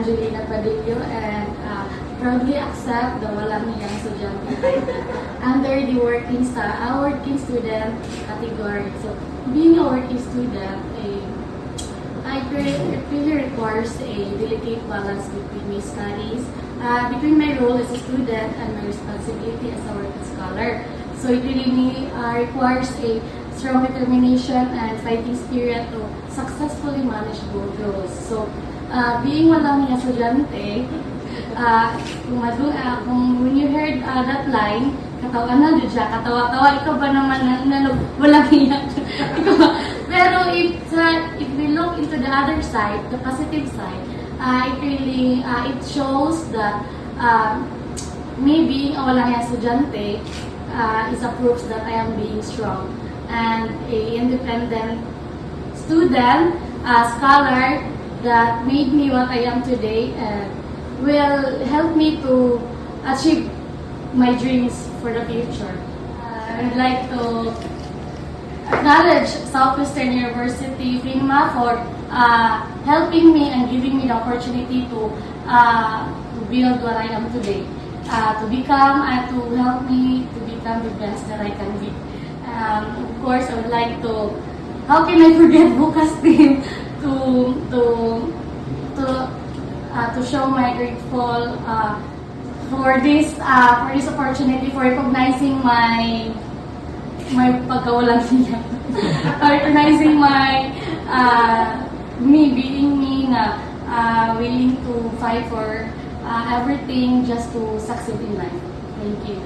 Angelina Padillo, and proudly accept the Walang Hiyang Estudyante title under the working student category. So, being a working student, it really requires a delicate balance between my studies, between my role as a student and my responsibility as a working scholar. So it really requires a strong determination and fighting spirit to successfully manage both roles. So, being Walang Hiyang Estudyante, kung when you heard that line, katawa na dyan siya, katawa-tawa, ikaw ba naman walang hiyak? Pero if we look into the other side, the positive side, it really, it shows that me being a Walang Hiyang Estudyante is a proof that I am being strong and a independent student, a scholar that made me what I am today and will help me to achieve my dreams for the future. I'd like to acknowledge Southwestern University, FINMA, for helping me and giving me the opportunity to build what I am today. To become and to help me to become the best that I can be. Of course, I would like to, how can I forget Bukas team to show my grateful for this opportunity, for recognizing my pagkawalang hiya, for recognizing my me being me na willing to fight for everything just to succeed in life. Thank you.